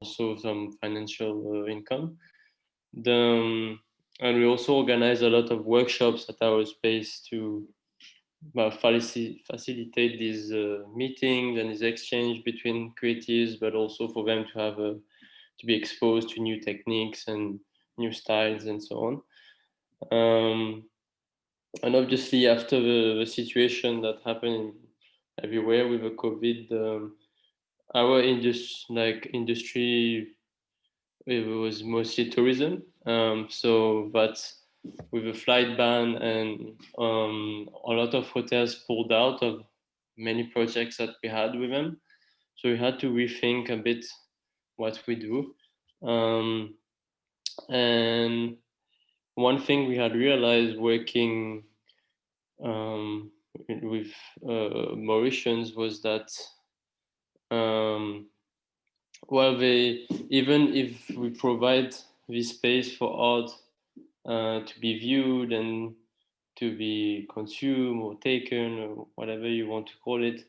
also some financial income. And we also organize a lot of workshops at our space to facilitate these meetings and this exchange between creatives, but also for them to have to be exposed to new techniques and new styles and so on. And obviously, after the situation that happened everywhere with the COVID, our industry, it was mostly tourism. So that with a flight ban and a lot of hotels pulled out of many projects that we had with them. So we had to rethink a bit what we do. And one thing we had realized working with Mauritians was that well, even if we provide this space for art to be viewed and to be consumed or taken or whatever you want to call it,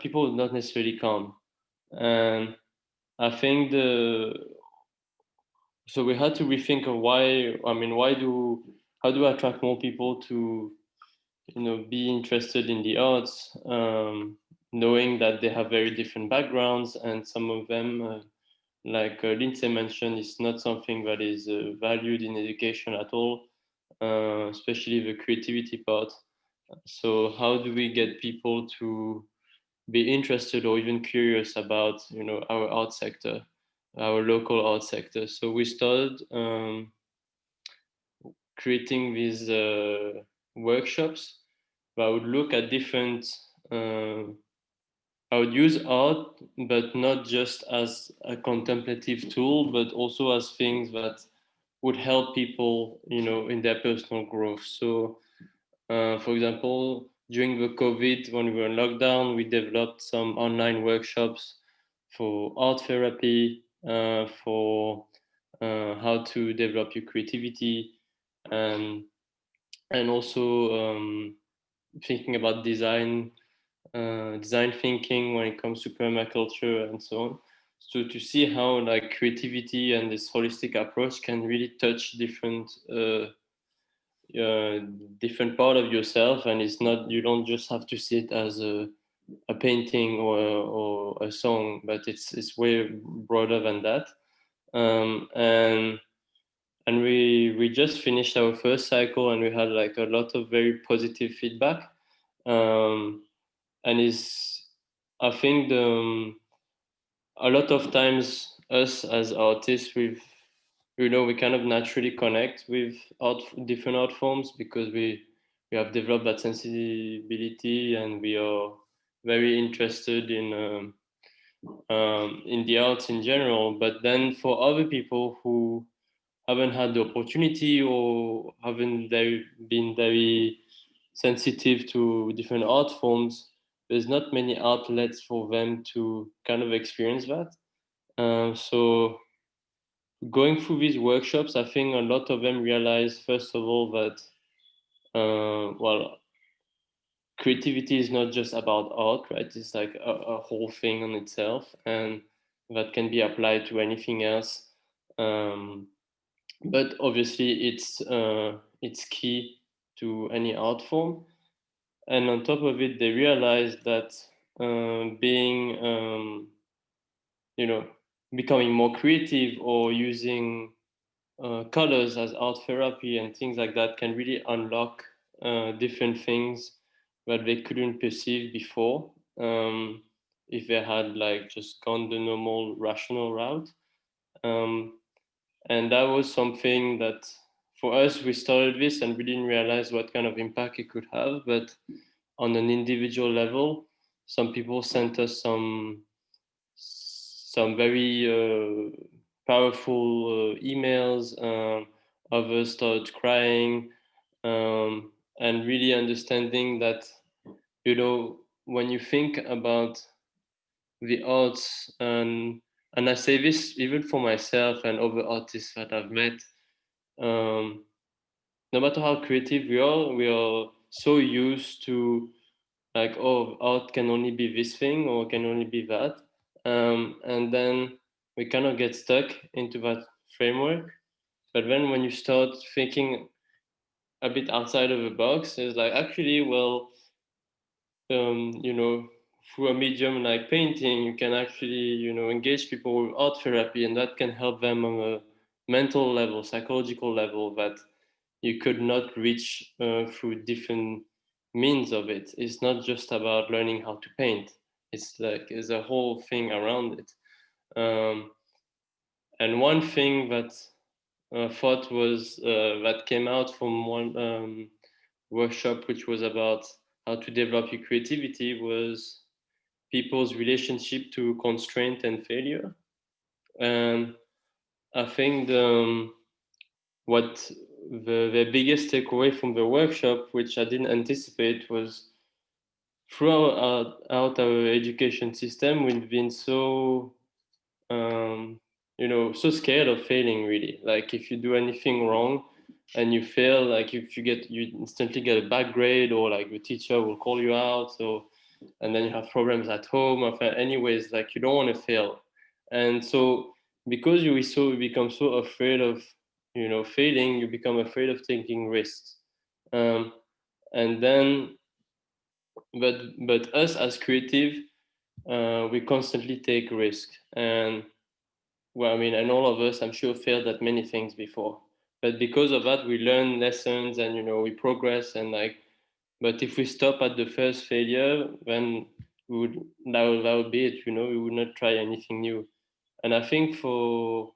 people would not necessarily come. And I think so we had to rethink of why. I mean, how do I attract more people to be interested in the arts, knowing that they have very different backgrounds and some of them. Like Lindsay mentioned, it's not something that is valued in education at all, especially the creativity part. So how do we get people to be interested or even curious about our art sector, our local art sector? So we started creating these workshops that would look at different. I would use art, but not just as a contemplative tool, but also as things that would help people, in their personal growth. So, for example, during the COVID, when we were in lockdown, we developed some online workshops for art therapy, for how to develop your creativity, and also thinking about design thinking when it comes to permaculture and so on. So to see how like creativity and this holistic approach can really touch uh, different part of yourself, and it's not, you don't just have to see it as a painting or a song, but it's way broader than that. And we just finished our first cycle, and we had like a lot of very positive feedback. And is I think a lot of times us as artists, we kind of naturally connect with different art forms because we have developed that sensibility, and we are very interested in the arts in general. But then for other people who haven't had the opportunity or haven't been very sensitive to different art forms, there's not many outlets for them to kind of experience that. So going through these workshops, I think a lot of them realize, first of all, that well, creativity is not just about art, right? It's like a whole thing on itself, and that can be applied to anything else. Um, but obviously, it's key to any art form. And on top of it, they realize that being you know becoming more creative or using colors as art therapy and things like that can really unlock different things that they couldn't perceive before, if they had like just gone the normal rational route. um, and that was something that for us, we started this and we didn't realize what kind of impact it could have. But on an individual level, some people sent us some very powerful emails. Others started crying, and really understanding that when you think about the arts, and I say this even for myself and other artists that I've met. Um, no matter how creative we are so used to, like, oh, art can only be this thing or can only be that. And then we kind of get stuck into that framework. But then when you start thinking a bit outside of the box, it's like actually, well, you know, through a medium like painting, you can actually, you know, engage people with art therapy, and that can help them on a mental level, psychological level that you could not reach through different means of it. It's not just about learning how to paint. It's like there's a whole thing around it. Um, and one thing that thought was that came out from one workshop, which was about how to develop your creativity, was people's relationship to constraint and failure. And I think what the biggest takeaway from the workshop, which I didn't anticipate, was throughout our education system, we've been so you know, so scared of failing. Really, like if you do anything wrong and you fail, like if you instantly get a bad grade, or like the teacher will call you out. So and then you have problems at home. Anyways, like you don't want to fail, and so because you become so afraid of, you know, failing, you become afraid of taking risks, um, and then but us as creative, we constantly take risks. And well, I mean, and all of us, I'm sure, failed at many things before, but because of that we learn lessons, and you know, we progress. And like, but if we stop at the first failure, then we would that would be it. You know, we would not try anything new. And I think for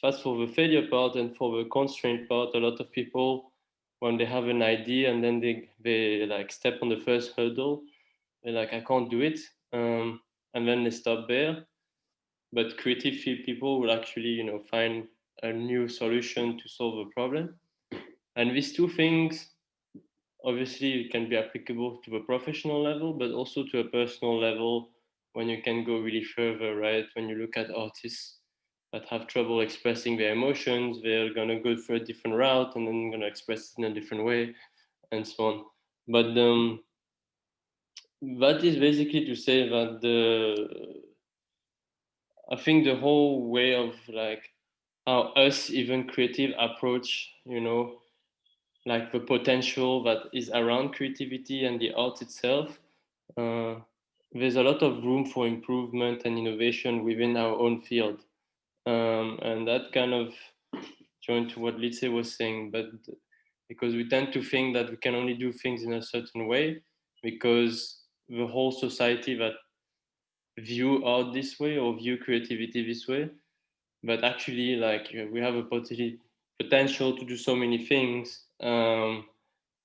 first, for the failure part and for the constraint part, a lot of people, when they have an idea and then they like step on the first hurdle, they're like, I can't do it, and then they stop there. But creative people will actually, you know, find a new solution to solve a problem. And these two things obviously can be applicable to a professional level, but also to a personal level, when you can go really further, right? When you look at artists that have trouble expressing their emotions, they're gonna go for a different route and then gonna express it in a different way, and so on. But that is basically to say that I think the whole way of like how us even creative approach, you know, like the potential that is around creativity and the art itself, uh, there's a lot of room for improvement and innovation within our own field. And that kind of joined to what Litze was saying, but because we tend to think that we can only do things in a certain way, because the whole society that view art this way or view creativity this way. But actually, like, we have a potential to do so many things, and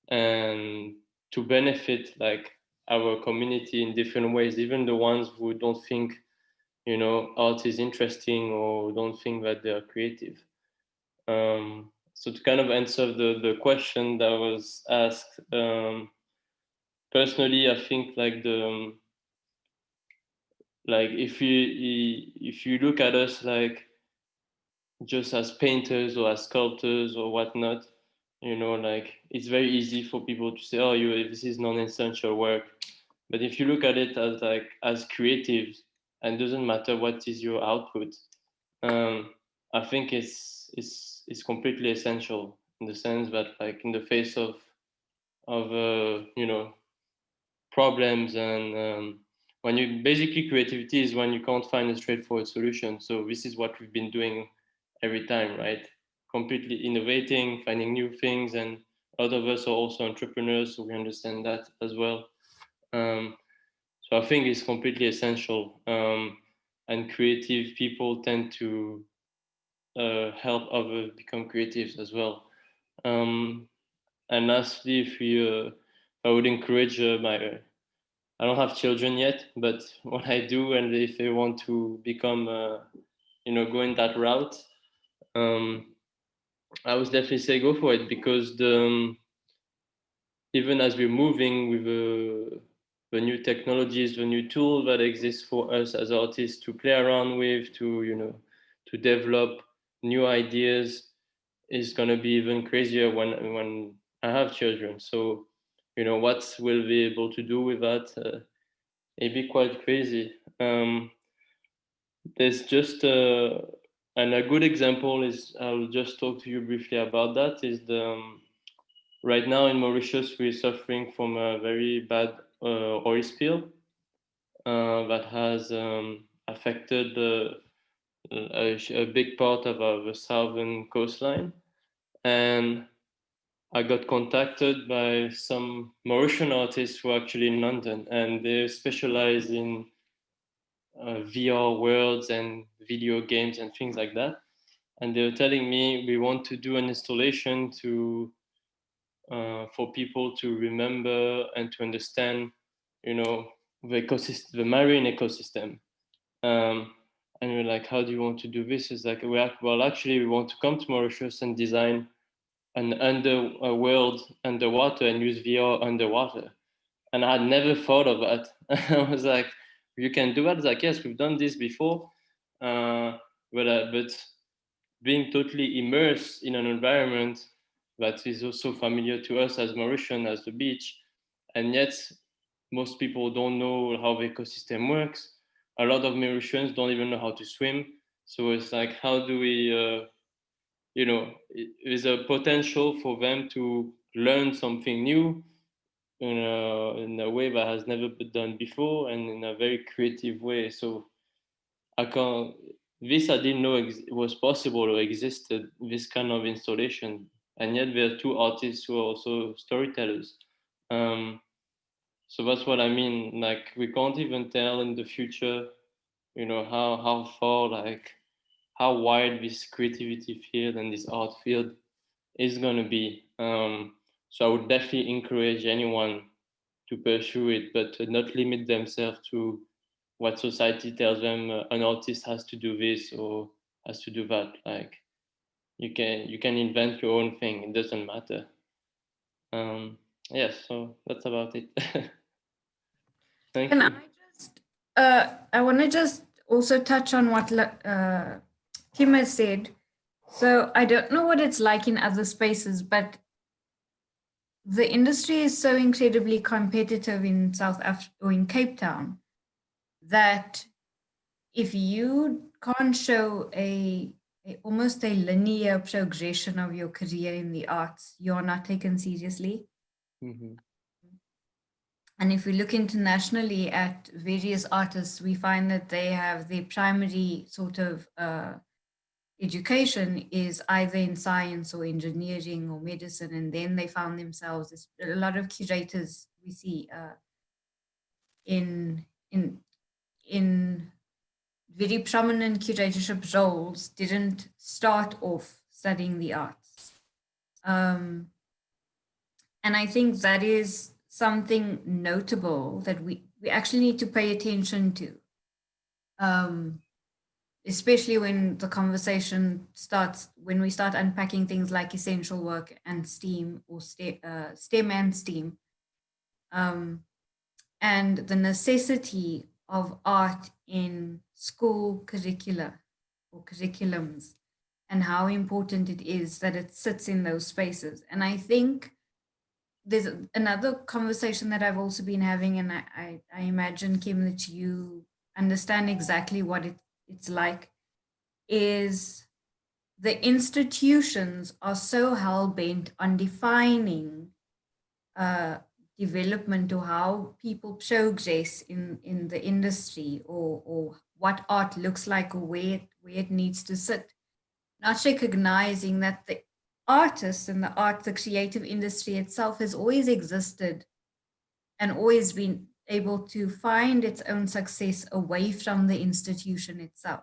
to benefit like our community in different ways, even the ones who don't think, you know, art is interesting or don't think that they are creative. So to kind of answer the question that was asked, personally, I think like like if you look at us like just as painters or as sculptors or whatnot, you know, like it's very easy for people to say, oh, you this is non-essential work. But if you look at it as like as creatives, and doesn't matter what is your output, I think it's completely essential, in the sense that like in the face of you know, problems, and when you basically, creativity is when you can't find a straightforward solution. So this is what we've been doing every time, right? Completely innovating, finding new things. And a lot of us are also entrepreneurs, so we understand that as well. So I think it's completely essential, and creative people tend to help others become creatives as well. um, and lastly, if we I would encourage my I don't have children yet, but when I do, and if they want to become, you know, go in that route, um, I would definitely say go for it, because even as we're moving with the new technologies, the new tools that exist for us as artists to play around with, to, you know, to develop new ideas, is going to be even crazier when I have children. So, you know, what we'll be able to do with that, it'd be quite crazy. There's just and a good example is, I'll just talk to you briefly about that, is the right now in Mauritius we're suffering from a very bad oil spill that has affected a big part of the southern coastline. And I got contacted by some Mauritian artists who are actually in London, and they specialize in VR worlds and video games and things like that. And they're telling me we want to do an installation to for people to remember and to understand, you know, the ecosystem, the marine ecosystem. Um, and we're like, how do you want to do this? It's like, well, actually, we want to come to Mauritius and design an a world underwater and use VR underwater. And I had never thought of that. I was like, you can do that? It's like, yes, we've done this before, but being totally immersed in an environment that is also familiar to us as Mauritian as the beach, and yet most people don't know how the ecosystem works. A lot of Mauritians don't even know how to swim. So it's like, how do we, there's a potential for them to learn something new in a way that has never been done before and in a very creative way. So I can't. This I didn't know was possible or existed. This kind of installation, and yet there are two artists who are also storytellers. Um, so that's what I mean. Like we can't even tell in the future, how far, like how wide this creativity field and this art field is gonna be. So I would definitely encourage anyone to pursue it, but to not limit themselves to what society tells them an artist has to do this or has to do that. Like you can invent your own thing. It doesn't matter. Yes, so that's about it. Thank Can I you. just, I want to just also touch on what Kim has said. So I don't know what it's like in other spaces, but the industry is so incredibly competitive in South Africa or in Cape Town that if you can't show almost a linear progression of your career in the arts, you're not taken seriously. Mm-hmm. And if we look internationally at various artists, we find that they have their primary sort of education is either in science or engineering or medicine, and then they found themselves. A lot of curators we see in in in very prominent curatorship roles didn't start off studying the arts. And I think that is something notable that we actually need to pay attention to, um, especially when the conversation starts, when we start unpacking things like essential work and STEAM or STEM and STEAM, and the necessity of art in school curricula or curriculums and how important it is that it sits in those spaces. And I think there's another conversation that I've also been having, and I imagine, Kim, that you understand exactly what it's like, is the institutions are so hell bent on defining development or how people progress in the industry, or what art looks like, or where it needs to sit, not recognizing that the artist and the creative industry itself has always existed and always been able to find its own success away from the institution itself.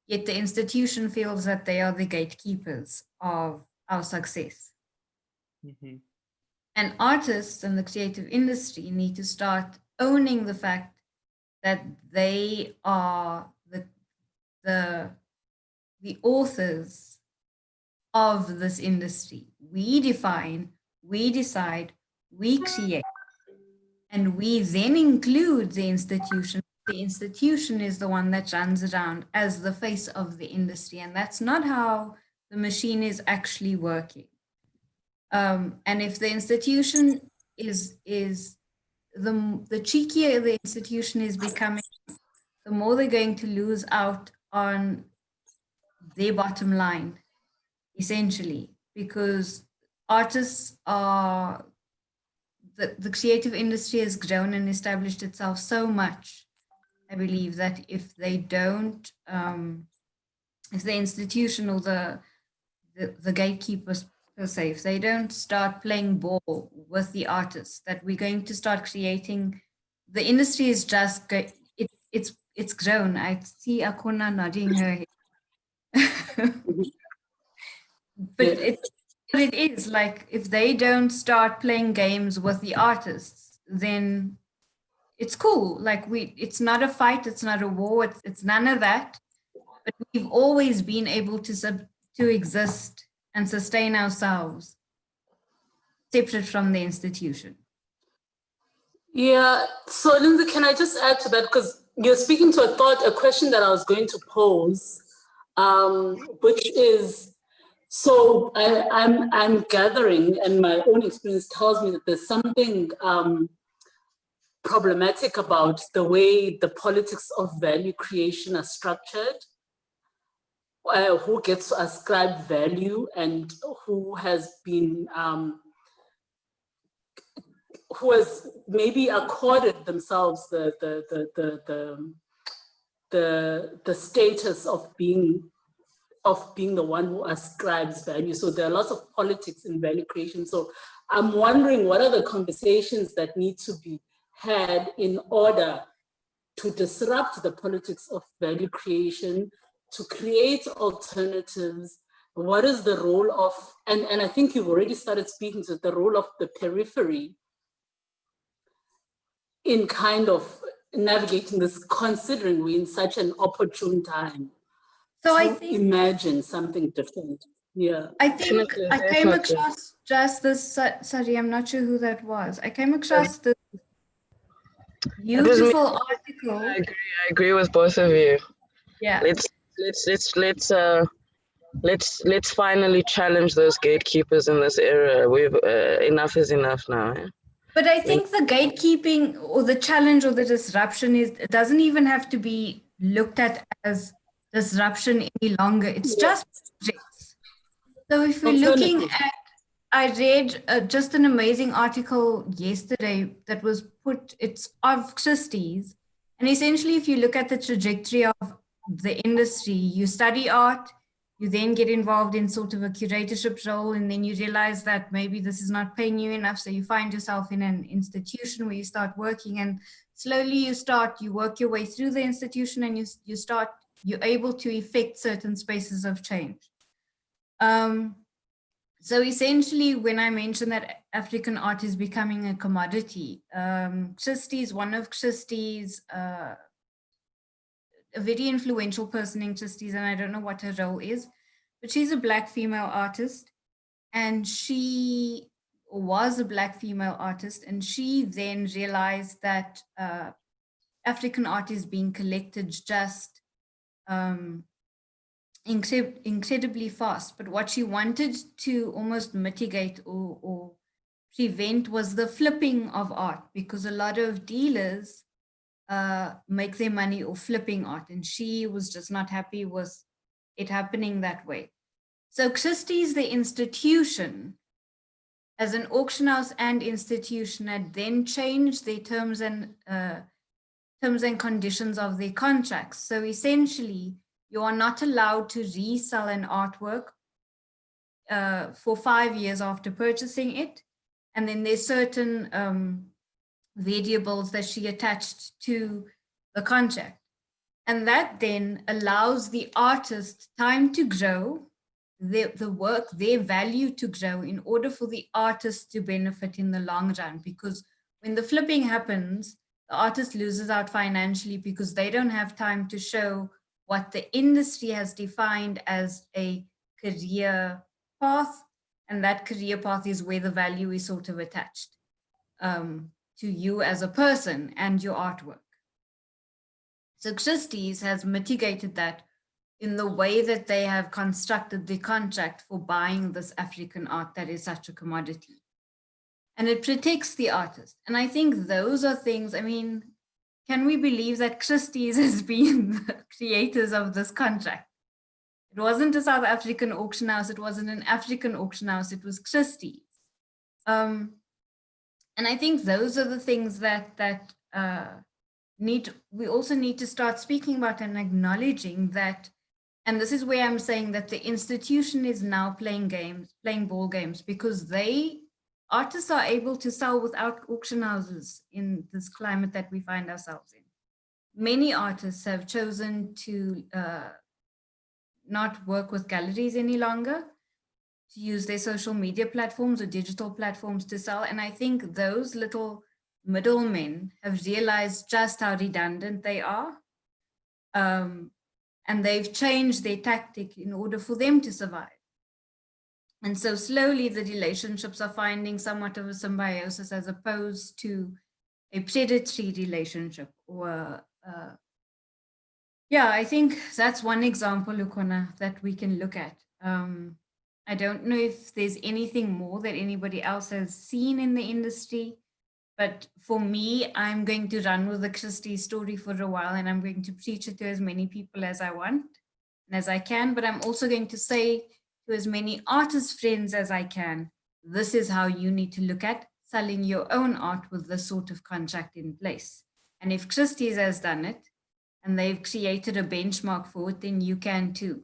Yet the institution feels that they are the gatekeepers of our success. Mm-hmm. And artists and the creative industry need to start owning the fact that they are the, the authors of this industry. We define, we decide, we create, and we then include the institution. The institution is the one that runs around as the face of the industry, and that's not how the machine is actually working. And if the institution is the cheekier the institution is becoming, the more they're going to lose out on their bottom line, essentially, because artists are, the creative industry has grown and established itself so much, I believe, that if they don't, if the institution or the gatekeepers per se, if they don't start playing ball with the artists, that we're going to start creating, the industry is just it's grown. I see Akona nodding her head. But it's what it is. Like, if they don't start playing games with the artists, then it's cool. Like, it's not a fight, it's not a war, it's none of that. But we've always been able to exist and sustain ourselves separate from the institution. Yeah, so Lindsay, can I just add to that? Because you're speaking to a question that I was going to pose, which is, so I'm gathering, and my own experience tells me that there's something problematic about the way the politics of value creation are structured. Who gets to ascribe value and who has been who has maybe accorded themselves the status of being the one who ascribes value. So there are lots of politics in value creation. So I'm wondering, what are the conversations that need to be had in order to disrupt the politics of value creation, to create alternatives? What is the role of, and I think you've already started speaking to the role of the periphery in kind of navigating this, considering we're in such an opportune time So to I think imagine something different. Yeah. I think I came across just this, sorry, I'm not sure who that was. I came across this beautiful article. I agree with both of you. Yeah. Let's finally challenge those gatekeepers in this era. We've enough is enough now. Eh? But I think the gatekeeping or the challenge or the disruption it doesn't even have to be looked at as disruption any longer. It's just projects. So if we're looking at, I read just an amazing article yesterday that was it's of Christies. And essentially, if you look at the trajectory of the industry, you study art, you then get involved in sort of a curatorship role, and then you realize that maybe this is not paying you enough. So you find yourself in an institution where you start working, and slowly you work your way through the institution, and you're able to effect certain spaces of change. So essentially, when I mentioned that African art is becoming a commodity, Christies, one of Christies, a very influential person in Christies, and I don't know what her role is, but she's a Black female artist, and she was a Black female artist, and she then realized that African art is being collected just incredibly fast. But what she wanted to almost mitigate or prevent was the flipping of art, because a lot of dealers make their money off flipping art, and she was just not happy with it happening that way. So Christie's, the institution, as an auction house and institution, had then changed their terms and conditions of their contracts. So essentially, you are not allowed to resell an artwork for 5 years after purchasing it. And then there's certain variables that she attached to the contract. And that then allows the artist time to grow, the work, their value to grow, in order for the artist to benefit in the long run. Because when the flipping happens, the artist loses out financially because they don't have time to show what the industry has defined as a career path. And that career path is where the value is sort of attached to you as a person and your artwork. So Christie's has mitigated that in the way that they have constructed the contract for buying this African art that is such a commodity. And it protects the artist. And I think those are things, I mean, can we believe that Christies has been the creators of this contract? It wasn't a South African auction house. It wasn't an African auction house. It was Christies. And I think those are the things that we also need to start speaking about and acknowledging that. And this is where I'm saying that the institution is now playing ball games, because artists are able to sell without auction houses in this climate that we find ourselves in. Many artists have chosen to not work with galleries any longer, to use their social media platforms or digital platforms to sell. And I think those little middlemen have realized just how redundant they are. And they've changed their tactic in order for them to survive. And so slowly the relationships are finding somewhat of a symbiosis as opposed to a predatory relationship. Or yeah, I think that's one example, Lukona, that we can look at. I don't know if there's anything more that anybody else has seen in the industry, but for me, I'm going to run with the Christie story for a while, and I'm going to preach it to as many people as I want and as I can. But I'm also going to say to as many artist friends as I can, this is how you need to look at selling your own art with this sort of contract in place. And if Christie's has done it and they've created a benchmark for it, then you can too.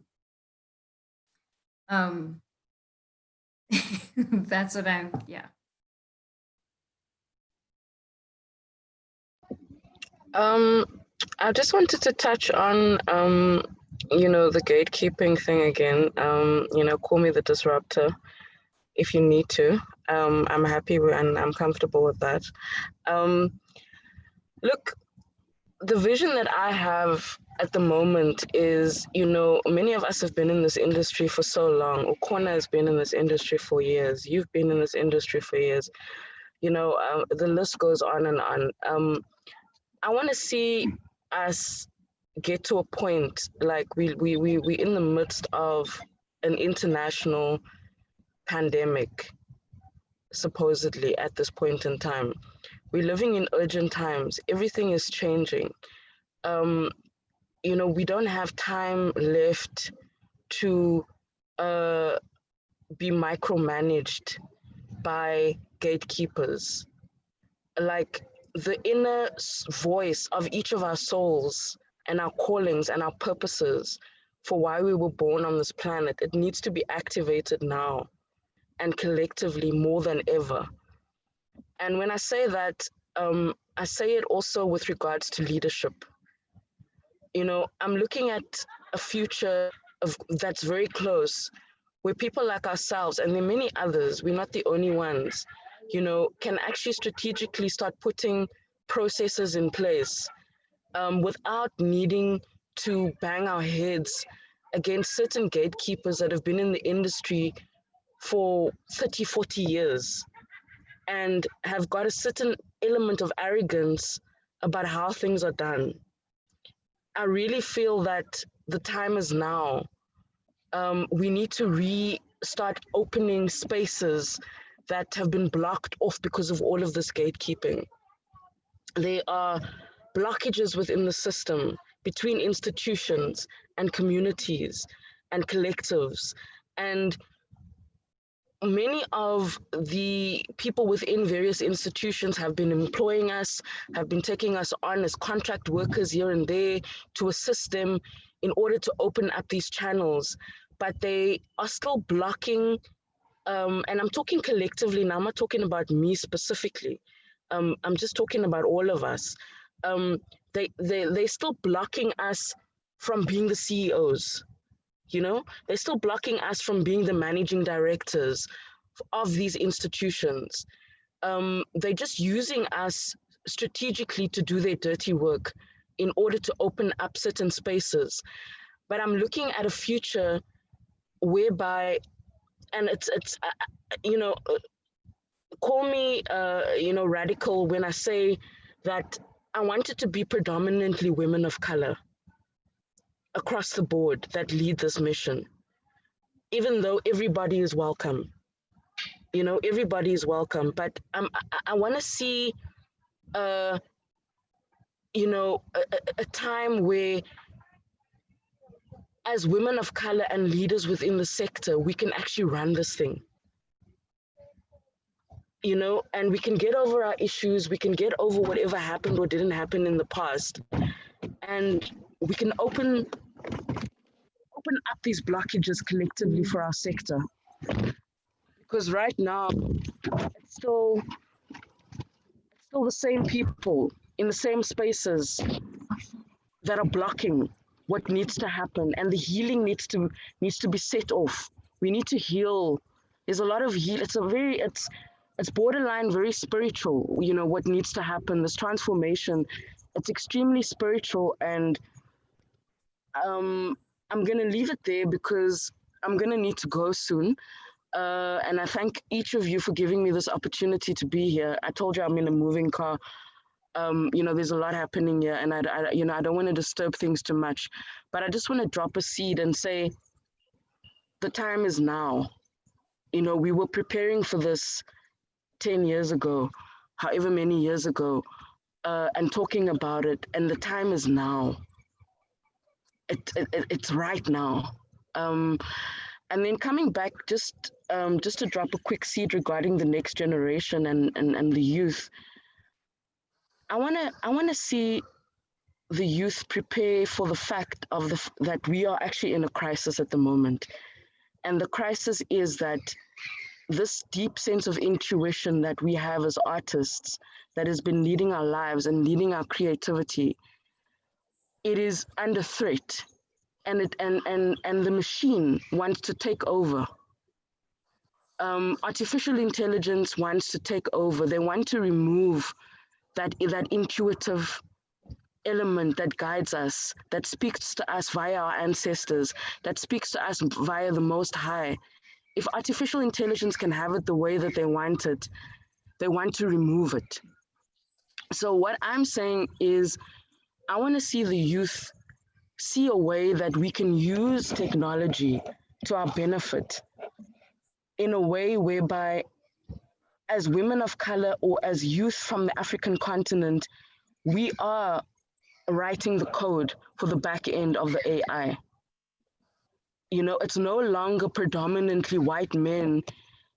That's what yeah. I just wanted to touch on, the gatekeeping thing again. Call me the disruptor if you need to. I'm happy and I'm comfortable with that. Look, the vision that I have at the moment is, many of us have been in this industry for so long. Ukona has been in this industry for years. You've been in this industry for years. The list goes on and on. I want to see us get to a point like we're in the midst of an international pandemic, supposedly at this point in time. We're living in urgent times. Everything is changing. We don't have time left to be micromanaged by gatekeepers. Like, the inner voice of each of our souls and our callings and our purposes for why we were born on this planet, it needs to be activated now and collectively more than ever. And when I say that, I say it also with regards to leadership. I'm looking at a future that's very close, where people like ourselves, and there are many others, we're not the only ones, can actually strategically start putting processes in place without needing to bang our heads against certain gatekeepers that have been in the industry for 30, 40 years and have got a certain element of arrogance about how things are done. I really feel that the time is now. We need to start opening spaces that have been blocked off because of all of this gatekeeping. There are blockages within the system between institutions and communities and collectives. And many of the people within various institutions have been employing us, have been taking us on as contract workers here and there to assist them in order to open up these channels. But they are still blocking, and I'm talking collectively now, I'm not talking about me specifically. I'm just talking about all of us. They're still blocking us from being the CEOs. They're still blocking us from being the managing directors of these institutions. They're just using us strategically to do their dirty work in order to open up certain spaces. But I'm looking at a future whereby, and it's call me radical when I say that I want it to be predominantly women of color across the board that lead this mission, even though everybody is welcome. Everybody is welcome, but I want to see you know, a time where as women of color and leaders within the sector, we can actually run this thing, you know, and we can get over our issues, we can get over whatever happened or didn't happen in the past, and we can open up these blockages collectively for our sector. Because right now, it's still the same people in the same spaces that are blocking what needs to happen, and the healing needs to be set off. We need to heal. There's a lot of heal. It's borderline very spiritual, you know, what needs to happen, this transformation. It's extremely spiritual, and I'm gonna leave it there because I'm gonna need to go soon. And I thank each of you for giving me this opportunity to be here. I told you I'm in a moving car. You know, there's a lot happening here, and I you know, I don't want to disturb things too much, but I just want to drop a seed and say, the time is now. You know, we were preparing for this 10 years ago, however many years ago, and talking about it, and the time is now. It's right now. And then coming back, just to drop a quick seed regarding the next generation and the youth. I wanna see the youth prepare for the fact of that we are actually in a crisis at the moment, and the crisis is that this deep sense of intuition that we have as artists, that has been leading our lives and leading our creativity, it is under threat, and the machine wants to take over. Artificial intelligence wants to take over. They want to remove that intuitive element that guides us, that speaks to us via our ancestors, that speaks to us via the Most High. If artificial intelligence can have it the way that they want it, they want to remove it. So what I'm saying is, I want to see the youth see a way that we can use technology to our benefit in a way whereby, as women of color or as youth from the African continent, we are writing the code for the back end of the AI. You know, it's no longer predominantly white men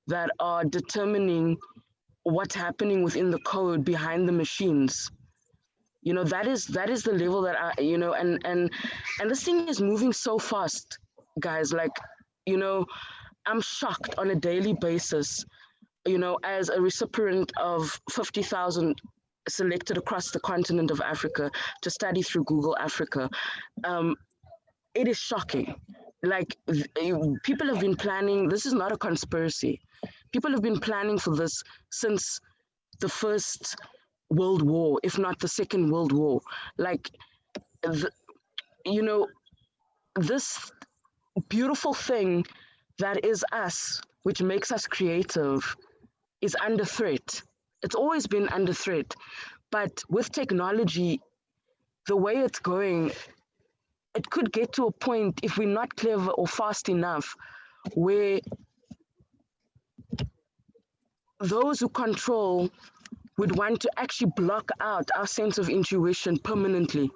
that are determining what's happening within the code behind the machines. You know, that is the level that I, you know, and this thing is moving so fast, guys. Like, you know, I'm shocked on a daily basis, you know, as a recipient of 50,000 selected across the continent of Africa to study through Google Africa. It is shocking. Like, people have been planning, this is not a conspiracy. People have been planning for this since the First World War, if not the Second World War. Like, you know, this beautiful thing that is us, which makes us creative, is under threat. It's always been under threat. But with technology, the way it's going, it could get to a point, if we're not clever or fast enough, where those who control would want to actually block out our sense of intuition permanently.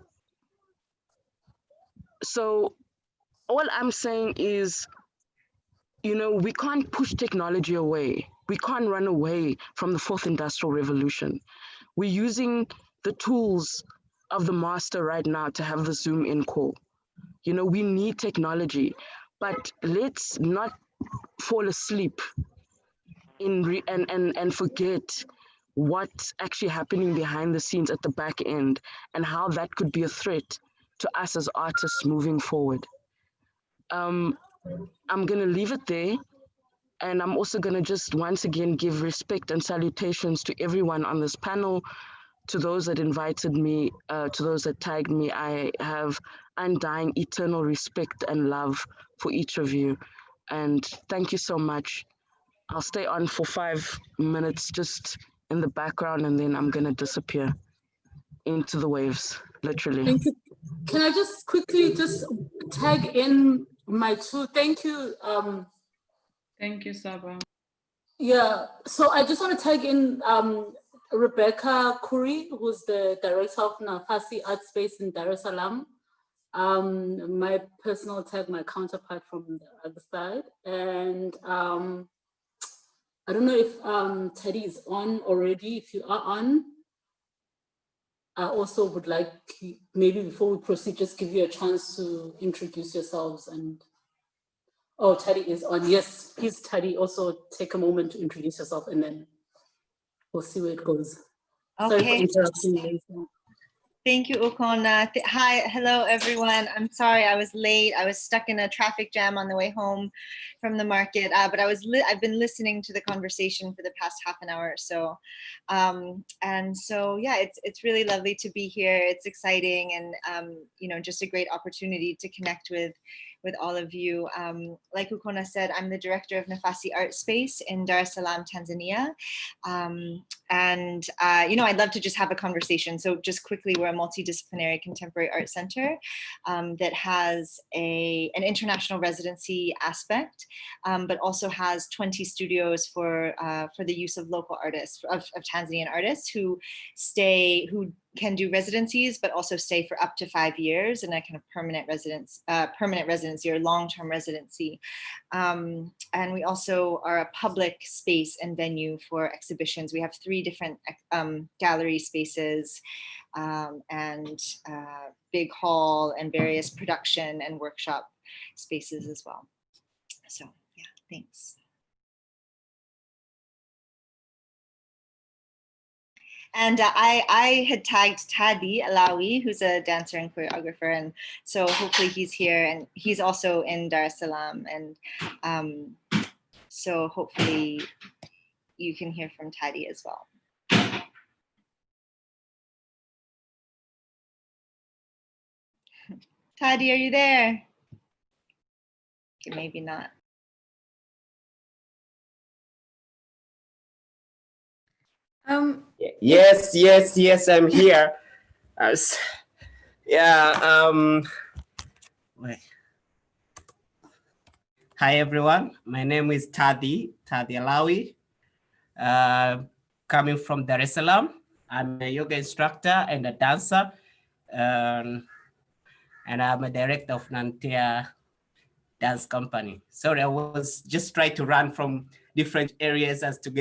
So all I'm saying is, you know, we can't push technology away. We can't run away from the fourth industrial revolution. We're using the tools of the master right now to have the Zoom in call. You know, we need technology, but let's not fall asleep and forget what's actually happening behind the scenes at the back end, and how that could be a threat to us as artists moving forward. I'm going to leave it there. And I'm also going to just once again give respect and salutations to everyone on this panel, to those that invited me, to those that tagged me. I have undying, eternal respect and love for each of you. And thank you so much. I'll stay on for 5 minutes just in the background, and then I'm going to disappear into the waves, literally. Thank you. Can I just quickly just tag in my two? Thank you. Thank you, Saba. Yeah, so I just want to tag in Rebecca Kuri, who's the director of Nafasi Art Space in Dar es Salaam. My personal tag, my counterpart from the other side. And I don't know if Teddy is on already. If you are on, I also would like, maybe before we proceed, just give you a chance to introduce yourselves. And oh, Teddy is on. Yes, please, Teddy, also take a moment to introduce yourself, and then we'll see where it goes. Sorry for interrupting you, Lisa. Thank you, Ukona. Hi, hello, everyone. I'm sorry I was late. I was stuck in a traffic jam on the way home from the market, but I've been listening to the conversation for the past half an hour or so. And so, yeah, it's really lovely to be here. It's exciting and, you know, just a great opportunity to connect with all of you. Like Ukona said, I'm the director of Nafasi Art Space in Dar es Salaam, Tanzania. You know, I'd love to just have a conversation. So just quickly, we're a multidisciplinary contemporary art center that has an international residency aspect, but also has 20 studios for the use of local artists, of Tanzanian artists who can do residencies, but also stay for up to 5 years in a kind of permanent residency or long-term residency. And we also are a public space and venue for exhibitions. We have 3 different gallery spaces and big hall and various production and workshop spaces as well. So yeah, thanks. And I had tagged Tadi Alawi, who's a dancer and choreographer, and so hopefully he's here, and he's also in Dar es Salaam, and so hopefully you can hear from Tadi as well. Tadi, are you there? Okay, maybe not. Yes, I'm here. Wait. Hi everyone, my name is Tadi Alawi, coming from Dar es Salaam. I'm a yoga instructor and a dancer, and I'm a director of Nantea Dance Company. Sorry, I was just trying to run from different areas as to get